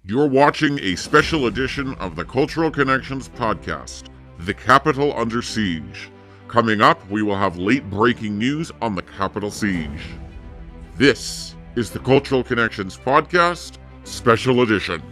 You're watching a special edition of the Cultural Connections podcast, The Capitol Under Siege. Coming up, we will have late breaking news on the Capitol Siege. This is the Cultural Connections podcast, special edition.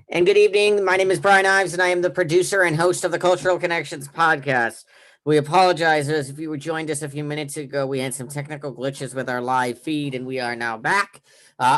And good evening. My name is Brian Ives, and I am the producer and host of the Cultural Connections podcast. We apologize as if you joined us a few minutes ago. We had some technical glitches with our live feed, and we are now back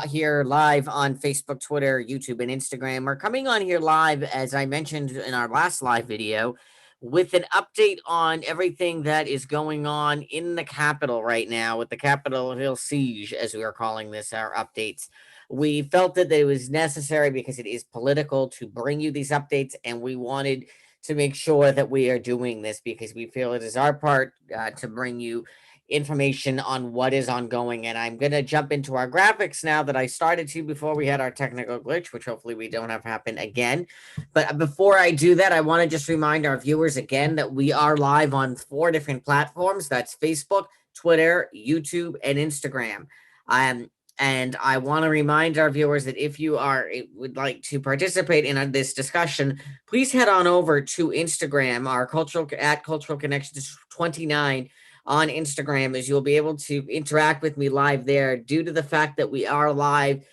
here live on Facebook, Twitter, YouTube, and Instagram. We're coming on here live, as I mentioned in our last live video, with an update on everything that is going on in the Capitol right now, with the Capitol Hill siege, as we are calling this, our updates. We felt that it was necessary because it is political to bring you these updates, and we wanted to make sure that we are doing this because we feel it is our part to bring you information on what is ongoing. And I'm going to jump into our graphics now that I started to before we had our technical glitch, which hopefully we don't have happen again. But before I do that, I want to just remind our viewers again that we are live on 4 different platforms. That's Facebook, Twitter, YouTube, and Instagram. And I want to remind our viewers that if you would like to participate in this discussion, please head on over to Instagram, our Cultural Connections 29 on Instagram, as you'll be able to interact with me live there. Due to the fact that we are live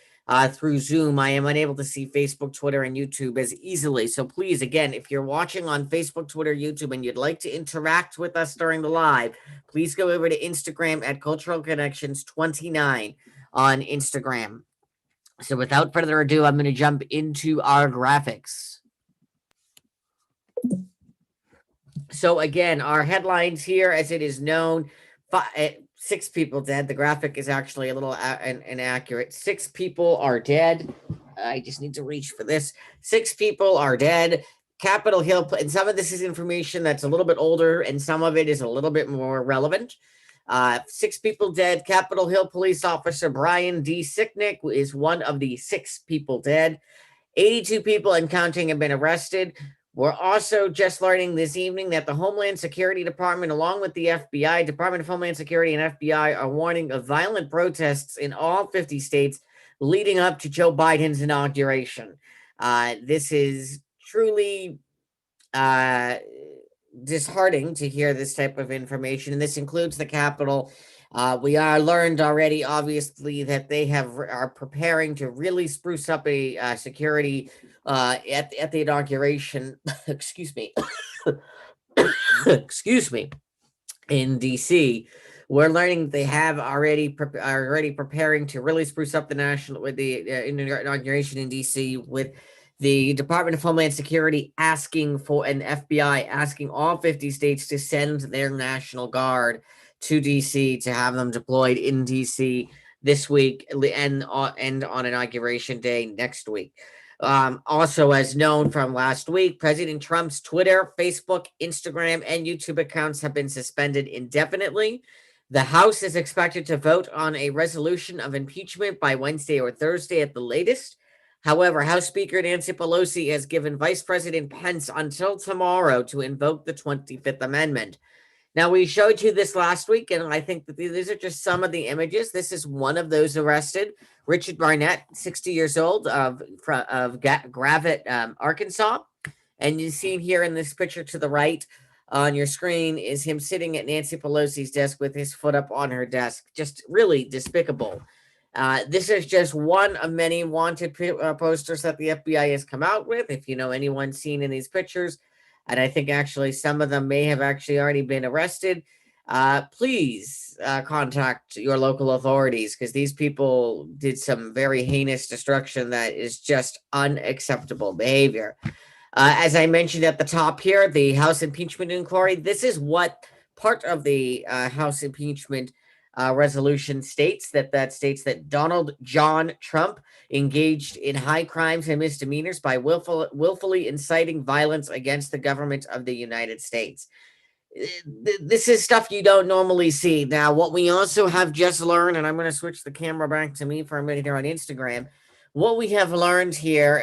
through Zoom, I am unable to see Facebook, Twitter, and YouTube as easily. So please, again, if you're watching on Facebook, Twitter, YouTube, and you'd like to interact with us during the live, please go over to Instagram at Cultural Connections 29 on Instagram. So without further ado, I'm going to jump into our graphics. So again, our headlines here, as it is known, 6 people dead. The graphic is actually a little inaccurate. 6 people are dead. I just need to reach for this. 6 people are dead. Capitol Hill, and some of this is information that's a little bit older, and some of it is a little bit more relevant. 6 people dead. Capitol Hill police officer Brian D. Sicknick is one of the 6 people dead. 82 people and counting have been arrested. We're also just learning this evening that the Homeland Security Department, along with the FBI, Department of Homeland Security and FBI, are warning of violent protests in all 50 states leading up to Joe Biden's inauguration. This is truly disheartening to hear this type of information, and this includes the Capitol. We are learned already, obviously, that they are preparing to really spruce up a security at the inauguration. Excuse me. Excuse me. In DC, we're learning they have already preparing to really spruce up the inauguration in DC, with the Department of Homeland Security asking for an FBI asking all 50 states to send their National Guard to DC to have them deployed in DC this week and on Inauguration Day next week. Also, as known from last week, President Trump's Twitter, Facebook, Instagram, and YouTube accounts have been suspended indefinitely. The House is expected to vote on a resolution of impeachment by Wednesday or Thursday at the latest. However, House Speaker Nancy Pelosi has given Vice President Pence until tomorrow to invoke the 25th Amendment. Now, we showed you this last week, and I think that these are just some of the images. This is one of those arrested, Richard Barnett, 60 years old, of Gravette, Arkansas. And you see here in this picture to the right on your screen is him sitting at Nancy Pelosi's desk with his foot up on her desk. Just really despicable. This is just one of many wanted posters that the FBI has come out with. If you know anyone seen in these pictures, and I think actually some of them may have actually already been arrested, please contact your local authorities, because these people did some very heinous destruction that is just unacceptable behavior. As I mentioned at the top here, the House impeachment inquiry, this is what part of the House impeachment resolution states that Donald John Trump engaged in high crimes and misdemeanors by willfully inciting violence against the government of the United States. This is stuff you don't normally see. Now, what we also have just learned, and I'm going to switch the camera back to me for a minute here on Instagram. What we have learned here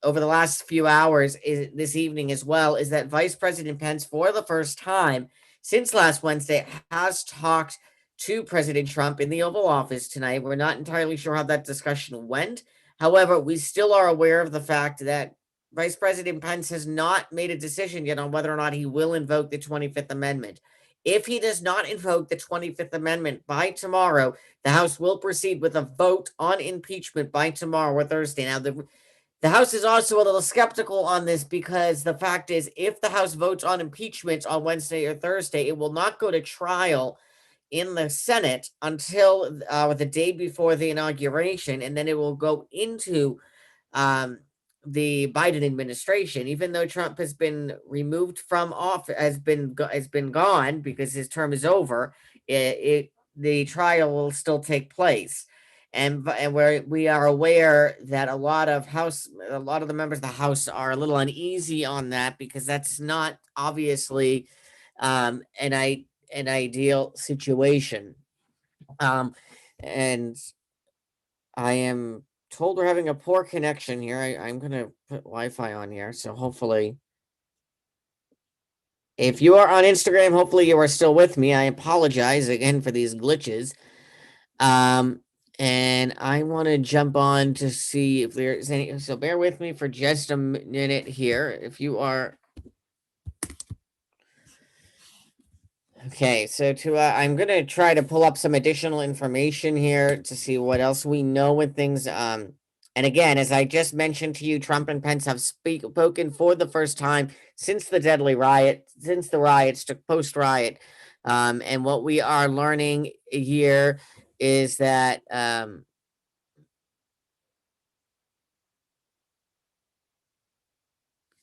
over the last few hours is this evening as well is that Vice President Pence, for the first time since last Wednesday, has talked to President Trump in the Oval Office tonight. We're not entirely sure how that discussion went. However, we still are aware of the fact that Vice President Pence has not made a decision yet on whether or not he will invoke the 25th Amendment. If he does not invoke the 25th Amendment by tomorrow, the House will proceed with a vote on impeachment by tomorrow or Thursday. Now, the House is also a little skeptical on this because the fact is, if the House votes on impeachment on Wednesday or Thursday, it will not go to trial in the Senate until the day before the inauguration, and then it will go into um, the Biden administration. Even though Trump has been removed from office, has been gone because his term is over, the trial will still take place. And we are aware that a lot of the members of the House are a little uneasy on that because that's not obviously an ideal situation. And I am told we're having a poor connection here. I'm going to put Wi-Fi on here. So hopefully, if you are on Instagram, hopefully you are still with me. I apologize again for these glitches. And I want to jump on to see if there's any. So bear with me for just a minute here. If you are. Okay, so I'm gonna try to pull up some additional information here to see what else we know with things. And again, as I just mentioned to you, Trump and Pence have spoken for the first time since the riots took post riot. And what we are learning here is that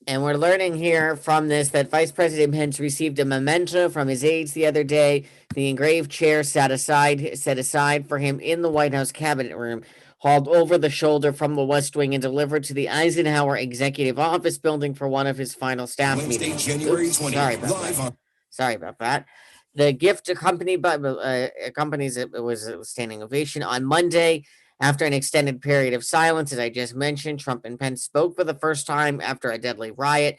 and we're learning here from this that Vice President Pence received a memento from his aides the other day. The engraved chair set aside for him in the White House cabinet room, hauled over the shoulder from the West Wing and delivered to the Eisenhower Executive Office building for one of his final staff Wednesday, meetings. January 20th, Sorry about that. The gift accompanies it was a standing ovation on Monday. After an extended period of silence, as I just mentioned, Trump and Pence spoke for the first time after a deadly riot.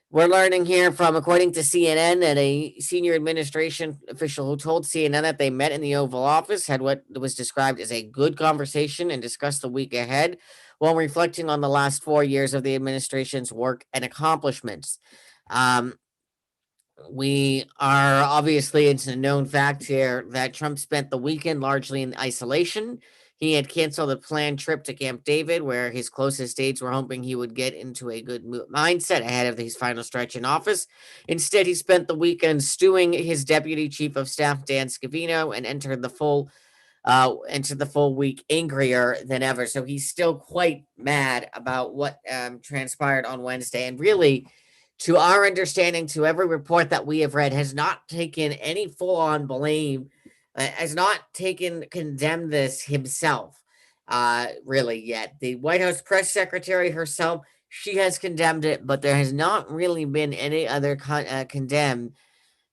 We're learning here from, according to CNN, that a senior administration official who told CNN that they met in the Oval Office had what was described as a good conversation and discussed the week ahead while reflecting on the last 4 years of the administration's work and accomplishments. We are obviously, it's a known fact here that Trump spent the weekend largely in isolation. He had canceled a planned trip to Camp David, where his closest aides were hoping he would get into a good mindset ahead of his final stretch in office. Instead, he spent the weekend stewing his deputy chief of staff, Dan Scavino, and entered the full week angrier than ever. So he's still quite mad about what transpired on Wednesday, and really, to our understanding, to every report that we have read, has not taken any full-on blame, has not condemned this himself, really yet. The White House press secretary herself, she has condemned it, but there has not really been any other condemned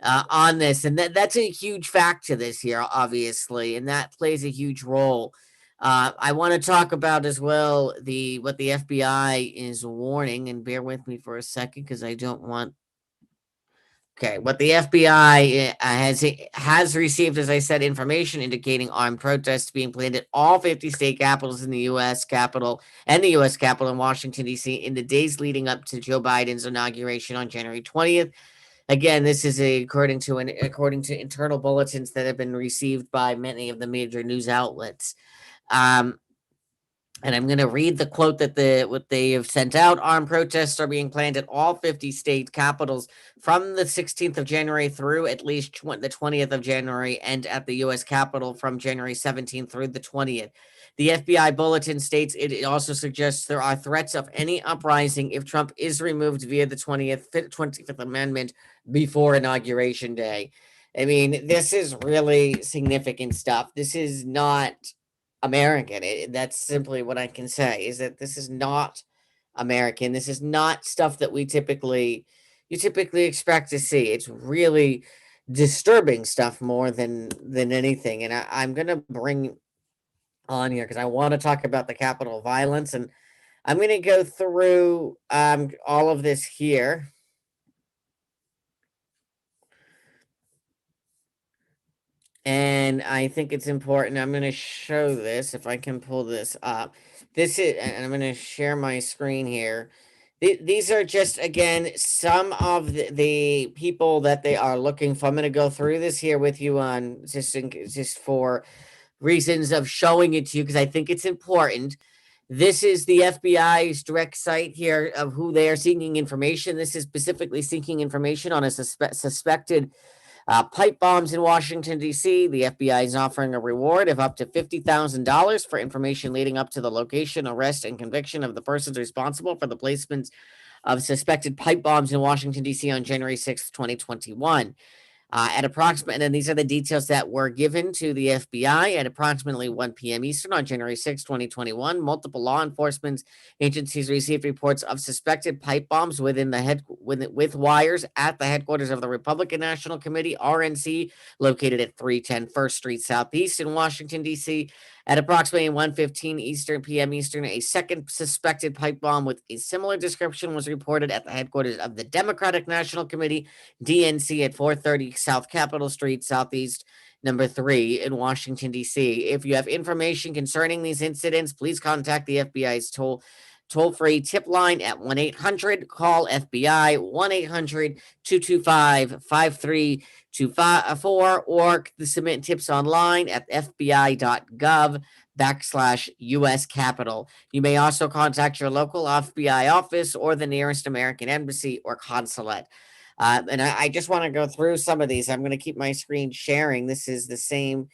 on this, and that's a huge fact to this here, obviously, and that plays a huge role. I want to talk about as well what the FBI is warning, and bear with me for a second because I don't want. Okay, what the FBI has received, as I said, information indicating armed protests being planned at all 50 state capitals in the U.S. Capitol in Washington D.C. in the days leading up to Joe Biden's inauguration on January 20th. Again, this is according to internal bulletins that have been received by many of the major news outlets. And I'm going to read the quote that what they have sent out. Armed protests are being planned at all 50 state capitals from the 16th of January through at least the 20th of January, and at the U.S. Capitol from January 17th through the 20th. The FBI bulletin states it also suggests there are threats of any uprising if Trump is removed via the 25th Amendment before Inauguration Day. I mean, this is really significant stuff. This is not American. That's simply what I can say, is that this is not American. This is not stuff that we typically, you typically expect to see. It's really disturbing stuff more than anything. And I'm gonna bring on here because I want to talk about the Capitol violence, and I'm gonna go through all of this here. And I think it's important. I'm going to show this if I can pull this up. This is, and I'm going to share my screen here. These are just, again, some of the people that they are looking for. I'm going to go through this here with you on just for reasons of showing it to you because I think it's important. This is the FBI's direct site here of who they are seeking information. This is specifically seeking information on a suspected pipe bombs in Washington, D.C. The FBI is offering a reward of up to $50,000 for information leading up to the location, arrest, and conviction of the persons responsible for the placements of suspected pipe bombs in Washington, D.C. on January 6th, 2021. At approximately, and these are the details that were given to the FBI at approximately 1 p.m. Eastern on January 6, 2021. Multiple law enforcement agencies received reports of suspected pipe bombs with wires at the headquarters of the Republican National Committee (RNC), located at 310 First Street Southeast in Washington, D.C. At approximately 1:15 p.m. Eastern, a second suspected pipe bomb with a similar description was reported at the headquarters of the Democratic National Committee (DNC) at 430 South Capitol Street, Southeast number 3 in Washington, D.C. If you have information concerning these incidents, please contact the FBI's toll-free tip line at 1-800 call FBI 1-800-225-5324 or submit tips online at fbi.gov/US Capitol. You may also contact your local FBI office or the nearest American embassy or consulate. And I just want to go through some of these. I'm going to keep my screen sharing. This is the same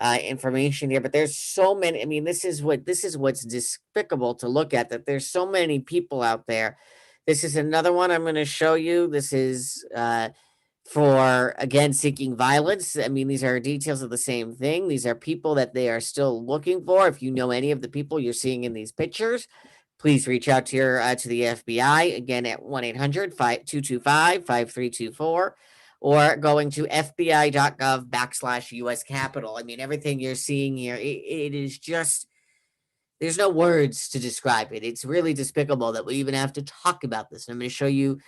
information here, but there's so many. I mean, this is what's despicable to look at. That there's so many people out there. This is another one I'm going to show you. This is for again seeking violence. I mean, these are details of the same thing. These are people that they are still looking for. If you know any of the people you're seeing in these pictures, please reach out to the FBI again at 1-800-225-5324 or going to fbi.gov/US Capitol. I mean, everything you're seeing here, it is just, there's no words to describe it. It's really despicable that we even have to talk about this. I'm going to show you,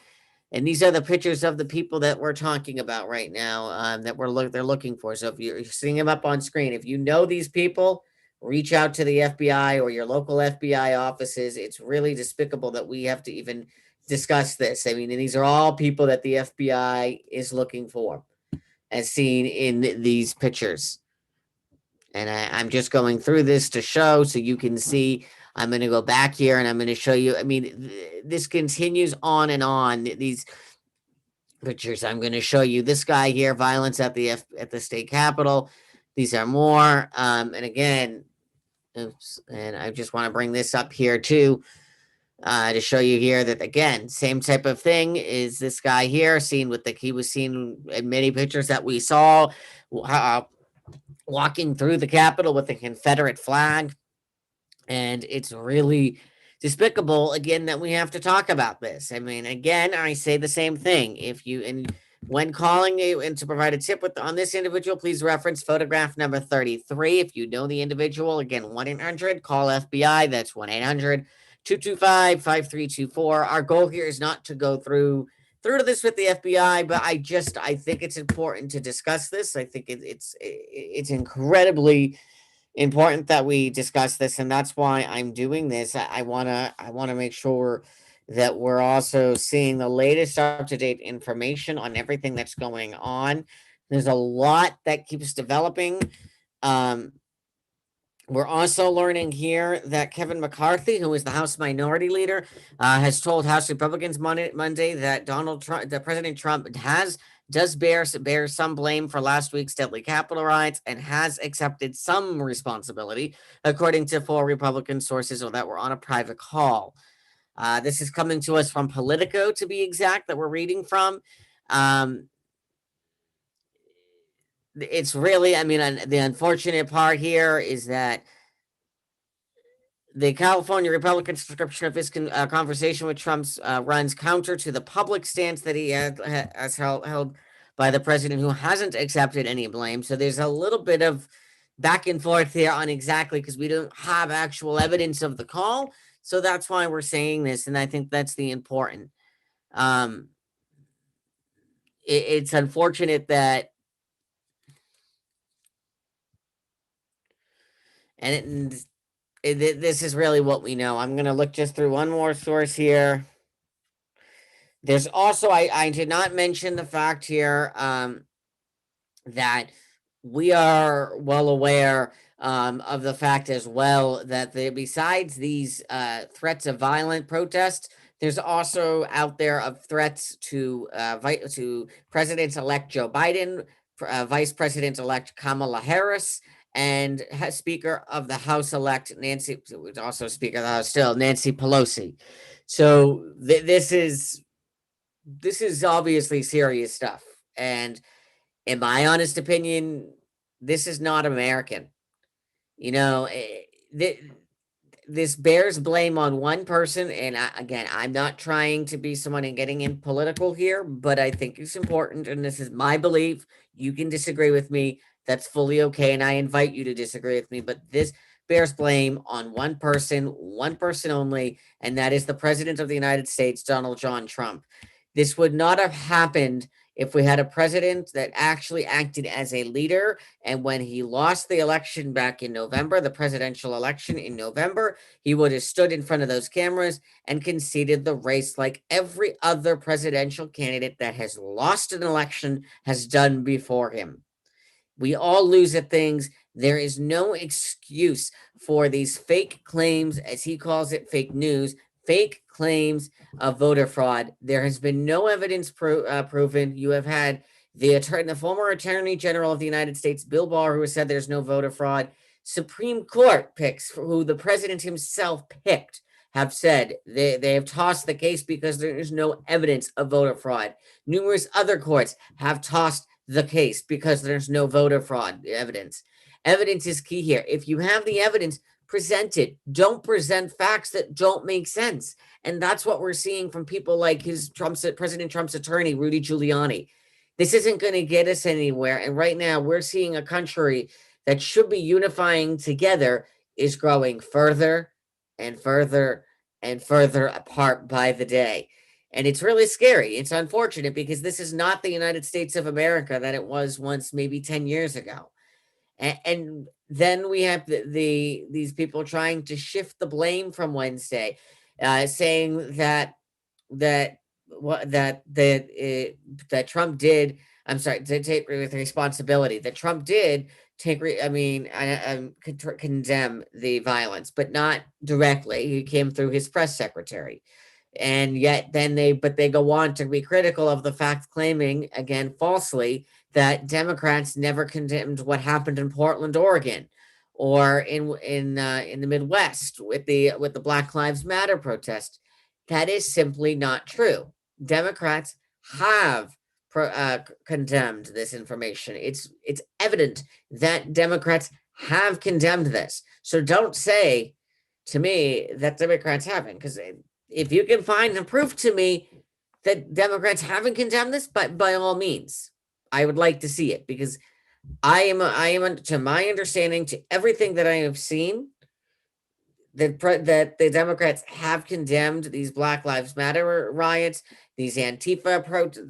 and these are the pictures of the people that we're talking about right now that they're looking for. So if you're seeing them up on screen, if you know these people, reach out to the FBI or your local FBI offices. It's really despicable that we have to even discuss this. I mean, and these are all people that the FBI is looking for, as seen in these pictures. And I'm just going through this to show so you can see. I'm going to go back here and I'm going to show you. I mean, this continues on and on. These pictures. I'm going to show you this guy here, violence at the state capitol. These are more. And again, oops, and I just want to bring this up here too. To show you here that again, same type of thing is this guy here seen with he was seen in many pictures that we saw walking through the Capitol with the Confederate flag. And it's really despicable again that we have to talk about this. I mean, again, I say the same thing. If you and when calling you and to provide a tip on this individual, please reference photograph number 33. If you know the individual, again, 1-800 call FBI. That's 1-800-225-5324. Our goal here is not to go through to this with the FBI, but I think it's important to discuss this. I think it's incredibly important that we discuss this, and that's why I'm doing this. I want to make sure that we're also seeing the latest up-to-date information on everything that's going on. There's a lot that keeps developing. We're also learning here that Kevin McCarthy, who is the House Minority Leader, has told House Republicans Monday that President Trump does bear some blame for last week's deadly Capitol riots and has accepted some responsibility, according to 4 Republican sources that were on a private call. This is coming to us from Politico, to be exact, that we're reading from. It's really, I mean, the unfortunate part here is that The California Republican's description of his conversation with Trump runs counter to the public stance that he has held by the president, who hasn't accepted any blame. So there's a little bit of back and forth here on exactly, because we don't have actual evidence of the call. So that's why we're saying this, and I think that's the important. Um, it's unfortunate that, and this is really what we know. I'm going to look just through one more source here. There's also, I did not mention the fact here that we are well aware of the fact as well that besides these threats of violent protests, there's also out there of threats to President-elect Joe Biden, Vice President-elect Kamala Harris, and Speaker of the House-elect Nancy, also Speaker of the House still, Nancy Pelosi. So this is obviously serious stuff, and in my honest opinion, this is not American. You know, this bears blame on one person. And again, I'm not trying to be someone and getting in political here, but I think it's important. And this is my belief. You can disagree with me. That's fully okay. And I invite you to disagree with me. But this bears blame on one person only. And that is the President of the United States, Donald John Trump. This would not have happened if we had a president that actually acted as a leader. And when he lost the election back in November, the presidential election in November, he would have stood in front of those cameras and conceded the race like every other presidential candidate that has lost an election has done before him. We all lose at things. There is no excuse for these fake claims, as he calls it, fake news, fake claims of voter fraud. There has been no evidence proven. You have had the former Attorney General of the United States, Bill Barr, who has said there's no voter fraud. Supreme Court picks, who the president himself picked, have said they have tossed the case because there is no evidence of voter fraud. Numerous other courts have tossed the case because there's no voter fraud evidence. Evidence is key here. If you have the evidence, present it. Don't present facts that don't make sense. And that's what we're seeing from people like President Trump's attorney, Rudy Giuliani. This isn't going to get us anywhere. And right now, we're seeing a country that should be unifying together is growing further and further and further apart by the day. And it's really scary. It's unfortunate because this is not the United States of America that it was once, maybe 10 years ago. And then we have these people trying to shift the blame from Wednesday, saying that Trump did. I'm sorry, to take with responsibility that Trump did condemn the violence, but not directly. He came through his press secretary. And yet then they go on to be critical of the fact, claiming, again, falsely, that Democrats never condemned what happened in Portland, Oregon, or in the Midwest with the Black Lives Matter protest. That is simply not true. Democrats have condemned this information. It's evident that Democrats have condemned this. So don't say to me that Democrats haven't, because if you can find and prove to me that Democrats haven't condemned this, but by all means, I would like to see it, because I am to my understanding, to everything that I have seen, that the Democrats have condemned these Black Lives Matter riots, these Antifa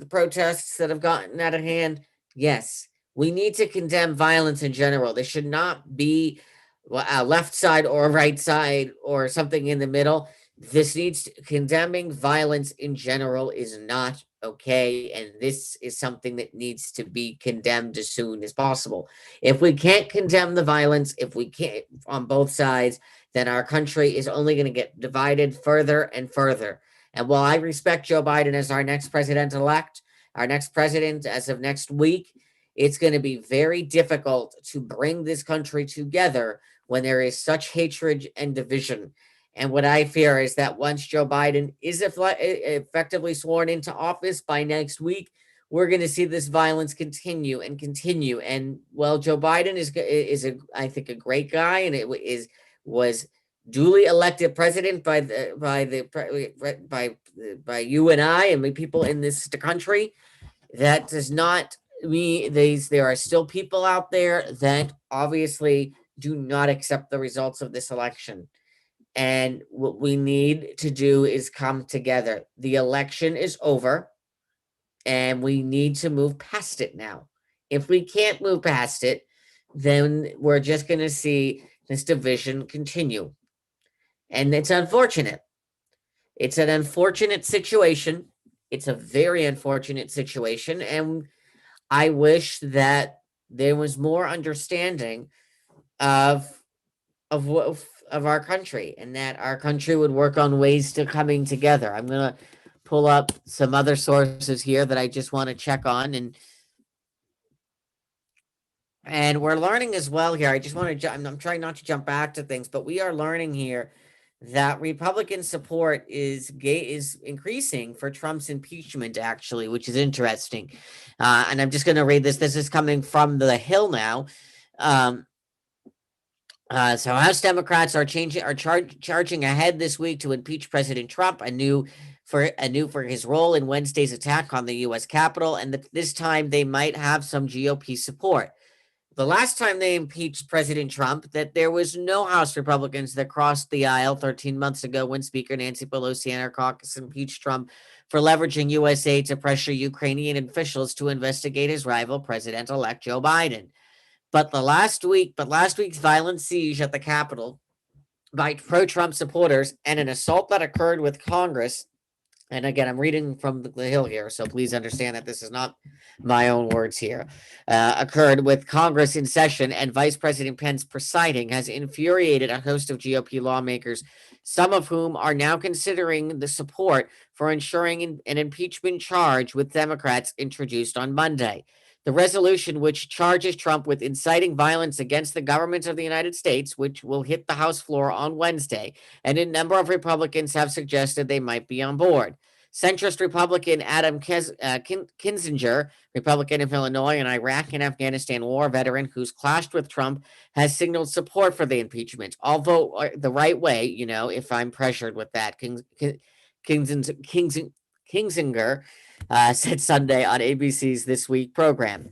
protests that have gotten out of hand. Yes, we need to condemn violence in general. There should not be a left side or a right side or something in the middle. Condemning violence in general is not okay, and this is something that needs to be condemned as soon as possible. If we can't condemn the violence, if we can't on both sides, then our country is only going to get divided further and further. And while I respect Joe Biden as our next president-elect, our next president as of next week, it's going to be very difficult to bring this country together when there is such hatred and division. And what I fear is that once Joe Biden is effectively sworn into office by next week, we're going to see this violence continue and continue. And well, Joe Biden is I think, a great guy, and was duly elected president by you and I and the people in this country, that does not mean there are still people out there that obviously do not accept the results of this election. And what we need to do is come together. The election is over and we need to move past it now. If we can't move past it, then we're just going to see this division continue. And it's unfortunate. It's an unfortunate situation. It's a very unfortunate situation. And I wish that there was more understanding of of our country, and that our country would work on ways to coming together. I'm gonna pull up some other sources here that I just want to check on, and we're learning as well here. I just want to I'm trying not to jump back to things, but we are learning here that Republican support is increasing for Trump's impeachment, actually, which is interesting. And I'm just going to read this. This is coming from the Hill now. Um, so House Democrats are charging ahead this week to impeach President Trump anew for his role in Wednesday's attack on the U.S. Capitol, and this time they might have some GOP support. The last time they impeached President Trump, that there was no House Republicans that crossed the aisle 13 months ago when Speaker Nancy Pelosi and her caucus impeached Trump for leveraging U.S. aid to pressure Ukrainian officials to investigate his rival, President-elect Joe Biden. But last week's violent siege at the Capitol by pro-Trump supporters and an assault that occurred with Congress, and again, I'm reading from the Hill here, so please understand that this is not my own words here, occurred with Congress in session and Vice President Pence presiding, has infuriated a host of GOP lawmakers, some of whom are now considering the support for ensuring an impeachment charge with Democrats introduced on Monday. The resolution, which charges Trump with inciting violence against the government of the United States, which will hit the House floor on Wednesday, and a number of Republicans have suggested they might be on board. Centrist Republican Adam Kinzinger, Republican of Illinois, an Iraq and Afghanistan war veteran who's clashed with Trump, has signaled support for the impeachment. I'll vote the right way, if I'm pressured with that. Kinzinger said Sunday on ABC's This Week program.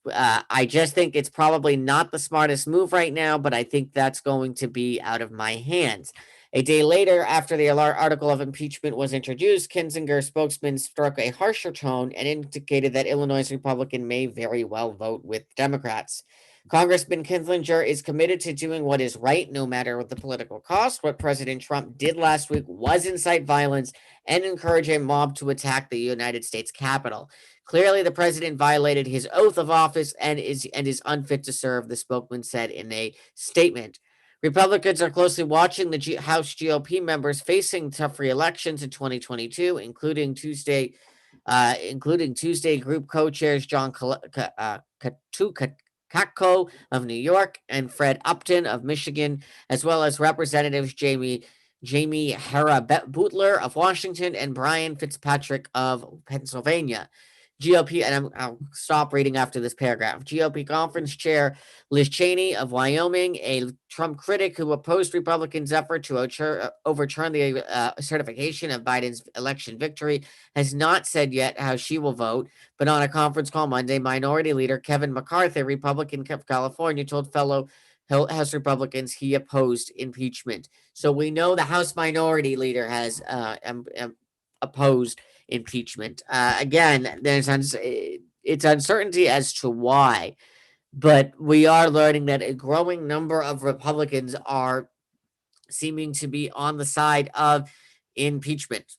I just think it's probably not the smartest move right now, but I think that's going to be out of my hands. A day later, after the article of impeachment was introduced, Kinzinger's spokesman struck a harsher tone and indicated that Illinois Republican may very well vote with Democrats. Congressman Kinzinger is committed to doing what is right, no matter what the political cost. What President Trump did last week was incite violence and encourage a mob to attack the United States Capitol. Clearly, the president violated his oath of office and is unfit to serve, the spokesman said in a statement. Republicans are closely watching the House GOP members facing tough re-elections in 2022, including Tuesday group co-chairs John Katko of New York and Fred Upton of Michigan, as well as Representatives Jamie Hera Butler of Washington and Brian Fitzpatrick of Pennsylvania. GOP, and I'll stop reading after this paragraph. GOP conference chair Liz Cheney of Wyoming, a Trump critic who opposed Republicans' effort to overturn the certification of Biden's election victory, has not said yet how she will vote. But on a conference call Monday, Minority Leader Kevin McCarthy, Republican of California, told fellow House Republicans he opposed impeachment. So we know the House Minority Leader has opposed impeachment. Again, it's uncertainty as to why, but we are learning that a growing number of Republicans are seeming to be on the side of impeachment.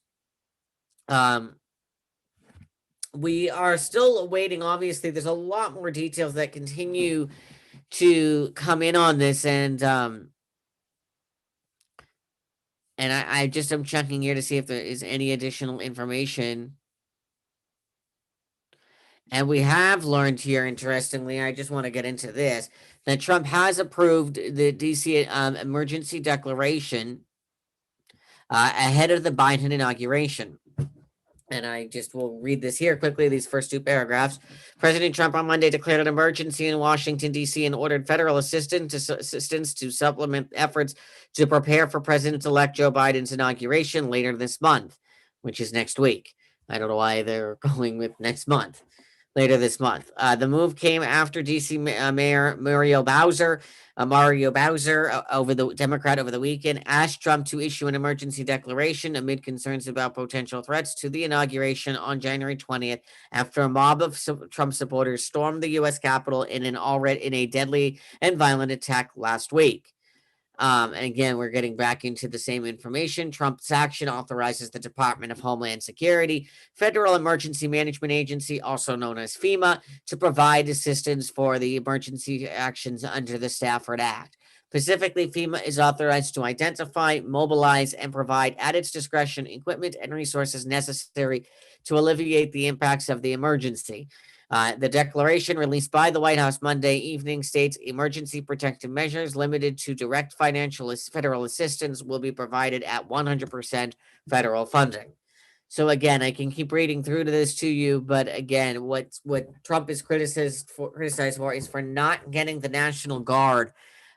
We are still awaiting, obviously, there's a lot more details that continue to come in on this, and I just am checking here to see if there is any additional information. And we have learned here, interestingly, I just want to get into this, that Trump has approved the DC emergency declaration ahead of the Biden inauguration. And I just will read this here quickly, these first two paragraphs. President Trump on Monday declared an emergency in Washington, D.C., and ordered federal assistance to supplement efforts to prepare for President-elect Joe Biden's inauguration later this month, which is next week. I don't know why they're going with next month. Later this month. The move came after D.C. Mayor Mario Bowser, over the Democrat over the weekend, asked Trump to issue an emergency declaration amid concerns about potential threats to the inauguration on January 20th, after a mob of Trump supporters stormed the U.S. Capitol in a deadly and violent attack last week. And again, we're getting back into the same information. Trump's action authorizes the Department of Homeland Security, Federal Emergency Management Agency, also known as FEMA, to provide assistance for the emergency actions under the Stafford Act. Specifically, FEMA is authorized to identify, mobilize, and provide at its discretion equipment and resources necessary to alleviate the impacts of the emergency. The declaration released by the White House Monday evening states emergency protective measures limited to direct federal assistance will be provided at 100% federal funding. So again, I can keep reading through to this to you, but again, what Trump is criticized for is for not getting the National Guard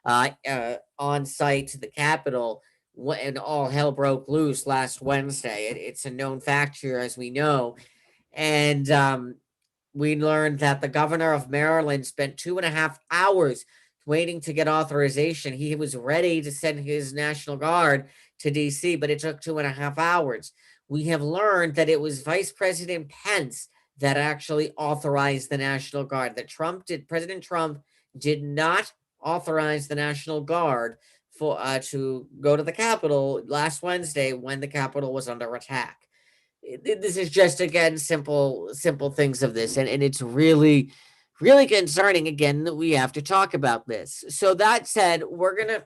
on site to the Capitol when all hell broke loose last Wednesday. It's a known fact here, as we know, and we learned that the governor of Maryland spent 2.5 hours waiting to get authorization. He was ready to send his National Guard to D.C., but it took 2.5 hours. We have learned that it was Vice President Pence that actually authorized the National Guard. President Trump did not authorize the National Guard to go to the Capitol last Wednesday when the Capitol was under attack. This is just, again, simple things of this, and it's really concerning, again, that we have to talk about this. So that said, we're gonna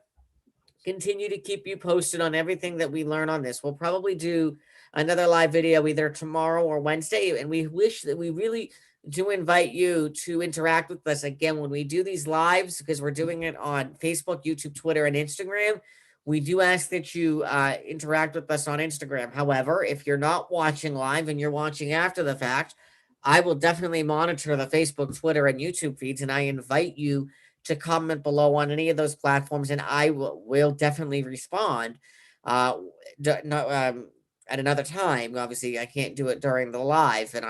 continue to keep you posted on everything that we learn on this. We'll probably do another live video either tomorrow or Wednesday, and we really do invite you to interact with us again when we do these lives, because we're doing it on Facebook, YouTube, Twitter, and Instagram. We do ask that you interact with us on Instagram. However, if you're not watching live and you're watching after the fact, I will definitely monitor the Facebook, Twitter, and YouTube feeds, and I invite you to comment below on any of those platforms, and I will definitely respond at another time. Obviously, I can't do it during the live, and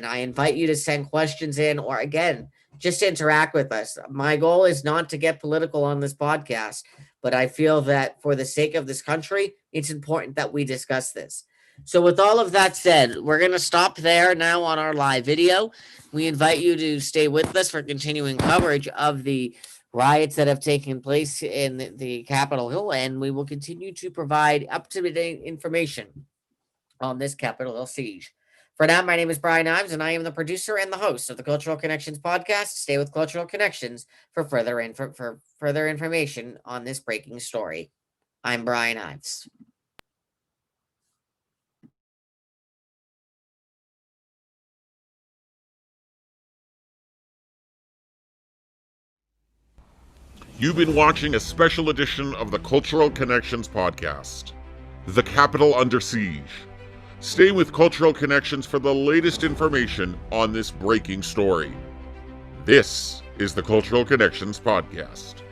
I invite you to send questions in, or again, just interact with us. My goal is not to get political on this podcast, but I feel that for the sake of this country, it's important that we discuss this. So with all of that said, we're going to stop there now on our live video. We invite you to stay with us for continuing coverage of the riots that have taken place in the Capitol Hill, and we will continue to provide up-to-date information on this Capitol Hill siege. For now, my name is Brian Ives, and I am the producer and the host of the Cultural Connections podcast. Stay with Cultural Connections for further information on this breaking story. I'm Brian Ives. You've been watching a special edition of the Cultural Connections podcast, The Capitol Under Siege. Stay with Cultural Connections for the latest information on this breaking story. This is the Cultural Connections podcast.